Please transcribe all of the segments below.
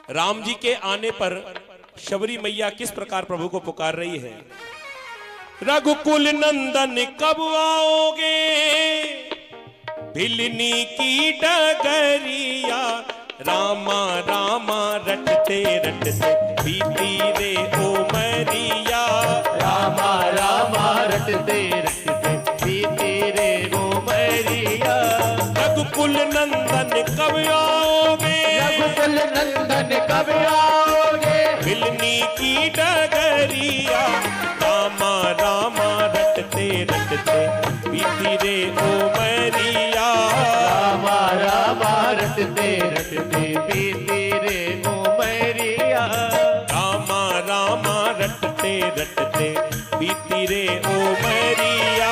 राम जी के आने पर शबरी मैया किस प्रकार प्रभु को पुकार रही है। रघुकुल नंदन कब आओगे, भिलनी की डगरिया, रामा रामा रटते रटते बीती रे उमरिया, रामा रामा रटते रटते बीती रे उमरिया। रघुकुल नंदन कब आओगे, रघुकुल नंदन कब आओगे, भिलनी की डगरिया, रामा रामा रटते रटते बीती रे उमरिया, रामा रामा रटते रटते बीती रे उमरिया, रामा रामा रटते रटते बीती रे उमरिया।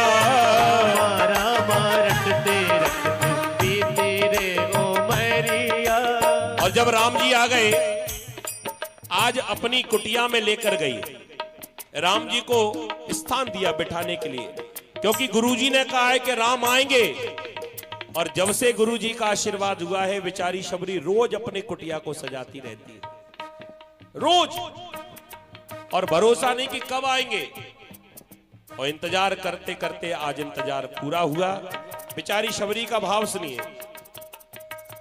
रामा रामा रटते रटते बीती रे उमरिया। और जब राम जी आ गए, आज अपनी कुटिया में लेकर गई, राम जी को स्थान दिया बिठाने के लिए, क्योंकि गुरुजी ने कहा है कि राम आएंगे। और जब से गुरुजी का आशीर्वाद हुआ है, बेचारी शबरी रोज अपने कुटिया को सजाती रहती है, रोज, और भरोसा नहीं कि कब आएंगे। और इंतजार करते करते आज इंतजार पूरा हुआ। बेचारी शबरी का भाव सुनिए।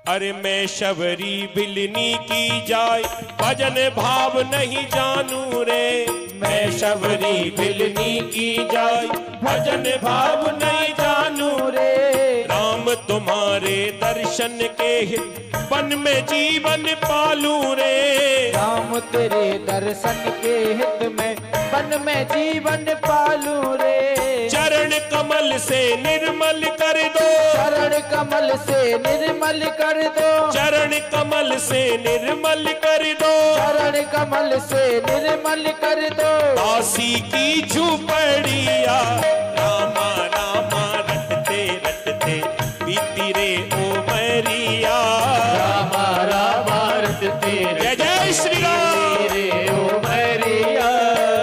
अरे मैं शबरी बिलनी की जाय, भजन भाव नहीं जानू रे, मैं शबरी बिलनी की जाय, भजन भाव नहीं जानू रे, राम तुम्हारे दर्शन के हित वन में जीवन पालू रे, राम तेरे दर्शन के हित में वन में जीवन पालू रे, चरण कमल से निर्मल कर दो, चरण कमल से निर्मल कर दो, चरण कमल से निर्मल कर दो, चरण कमल से निर्मल कर दो, दासी की झुपड़िया, रामा रामा रटते रटते बीती रे उमरिया, रामा रामा रटते जय जय श्री राम। रे उमरिया।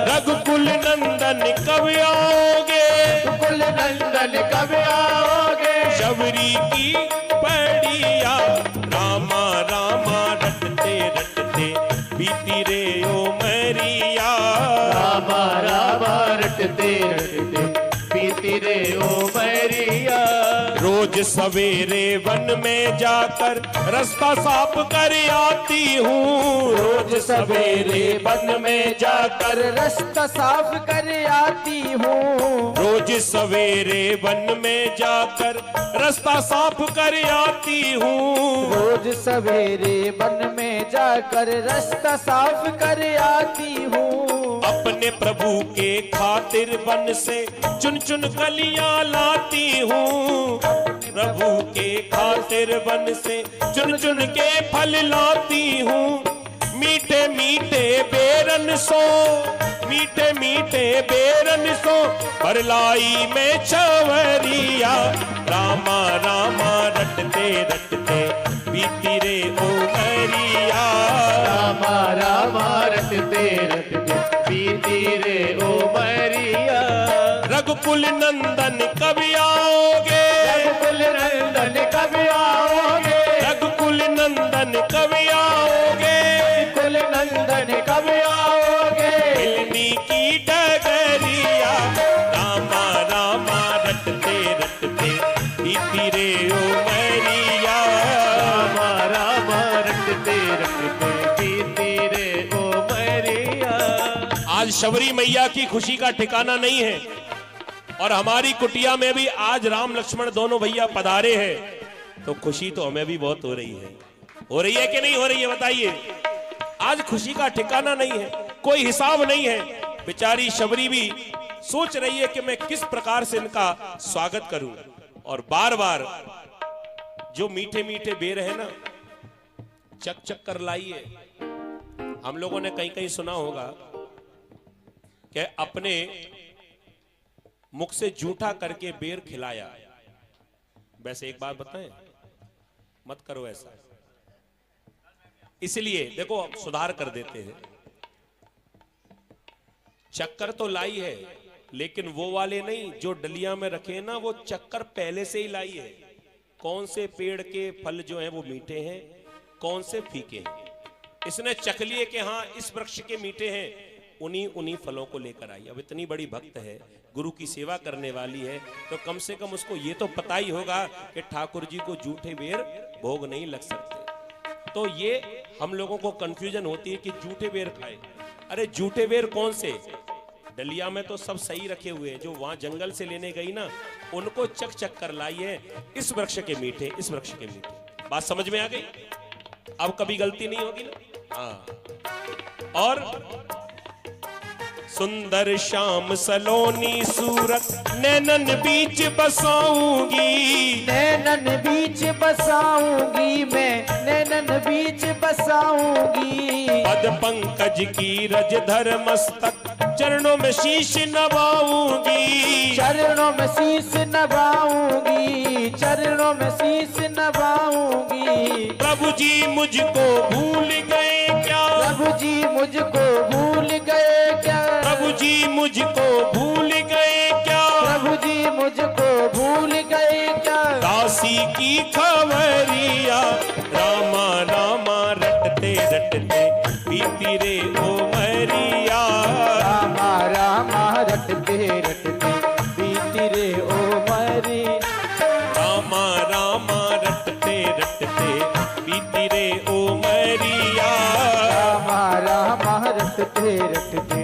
रघुकुल नंदन कब आओगे, रघुकुल नंदन कब आओगे, शबरी की पड़िया, रामा रामा रटते रटते बीती रे उमरिया, रामा रामा रटते रटते बीती रे उमरिया। रोज सवेरे वन में जाकर रास्ता साफ कर आती हूँ, रोज सवेरे वन में जाकर, रास्ता साफ कर आती हूँ, रोज सवेरे वन में जाकर रास्ता साफ कर आती हूँ, रोज सवेरे वन में जाकर रास्ता साफ कर आती हूँ, अपने प्रभु के खातिर वन से चुन चुन कलियां लाती हूँ, प्रभु के खातिर वन से चुन चुन के फल लाती हूँ, मीठे मीठे बेरन सो, मीठे मीठे बेरन सो, परलाई में चवरिया, रामा रामा रटते रटते बीती रे उमरिया, रामा रामा रटते रटते बीती रे उमरिया। रघुकुल नंदन कब आओगे, रघुकुल नंदन कब आओगे, रघुकुल नंदन कब आओगे, रघुकुल नंदन कब आओगे, बिलनी की डगरिया, रामा रामा रटते रटते बीती रे उमरिया, रामा रामा रटते रटते बीती रे उमरिया। आज शबरी मैया की खुशी का ठिकाना नहीं है, और हमारी कुटिया में भी आज राम लक्ष्मण दोनों भैया पधारे हैं, तो खुशी तो हमें भी बहुत हो रही है। हो रही है कि नहीं हो रही है बताइए। आज खुशी का ठिकाना नहीं है, कोई हिसाब नहीं है। बेचारी शबरी भी सोच रही है कि मैं किस प्रकार से इनका स्वागत करूं, और बार बार जो मीठे मीठे बेर है ना, चक चक कर लाई है। हम लोगों ने कहीं कहीं सुना होगा कि अपने मुख से जूठा करके बेर खिलाया। वैसे एक बात बताएं, मत करो ऐसा। इसलिए देखो अब सुधार कर देते हैं। चक्कर तो लाई है, लेकिन वो वाले नहीं जो डलिया में रखे ना, वो चक्कर पहले से ही लाई है। कौन से पेड़ के फल जो हैं वो मीठे हैं, कौन से फीके हैं। इसने चख लिए कि हाँ इस वृक्ष के मीठे हैं, उन्हीं फलों को लेकर आई। अब इतनी बड़ी भक्त है, गुरु की सेवा करने वाली है, तो कम से कम उसको ये तो पता ही होगा कि ठाकुर जी को जूठे बेर भोग नहीं लग सकते। तो ये हम लोगों को कंफ्यूजन होती है कि जूठे बेर खाए। अरे जूठे बेर कौन से, डलिया में तो सब सही रखे हुए हैं, जो वहां जंगल से लेने गई ना उनको चक चक कर लाई है। इस वृक्ष के मीठे, इस वृक्ष के मीठे। बात समझ में आ गई? अब कभी गलती नहीं होगी ना। हाँ। और सुंदर श्याम सलोनी सूरत नैनन बीच बसाऊंगी, नैनन बीच बसाऊंगी मैं, नैनन बीच बसाऊंगी। पद पंकज की रज धर मस्तक चरणों में शीश नवाऊंगी, चरणों में शीश नवाऊंगी, चरणों में शीश नवाऊंगी। प्रभु जी मुझको भूल गए क्या, प्रभु जी मुझको भूल गए क्या, प्रभु जी मुझको भूल गए क्या, प्रभु जी मुझको भूल गए क्या। दासी की खबरिया रामा रामा रटते रटते बीती रे ओ मरिया, रामा रामा रटते रटते बीती रे ओ मरी, रामा रामा रटते रटते बीती रे ओ मरिया, रामा रामा रटते रटते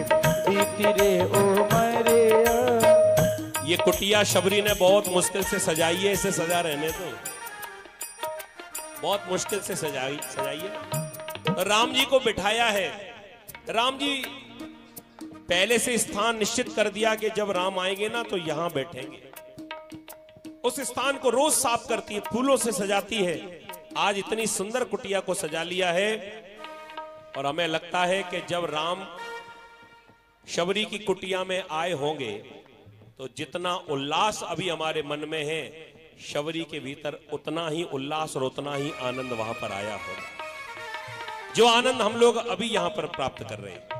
बीती रे ओ मरिया। ये कुटिया शबरी ने बहुत मुश्किल से सजाई है, इसे सजा रहने दो, बहुत मुश्किल से सजाई है। राम जी को बिठाया है। राम जी पहले से स्थान निश्चित कर दिया कि जब राम आएंगे ना तो यहां बैठेंगे। उस स्थान को रोज साफ करती है, फूलों से सजाती है। आज इतनी सुंदर कुटिया को सजा लिया है और हमें लगता है कि जब राम शबरी की कुटिया में आए होंगे तो जितना उल्लास अभी हमारे मन में है, शबरी के भीतर उतना ही उल्लास और उतना ही आनंद वहां पर आया होगा, जो आनंद हम लोग अभी यहां पर प्राप्त कर रहे हैं।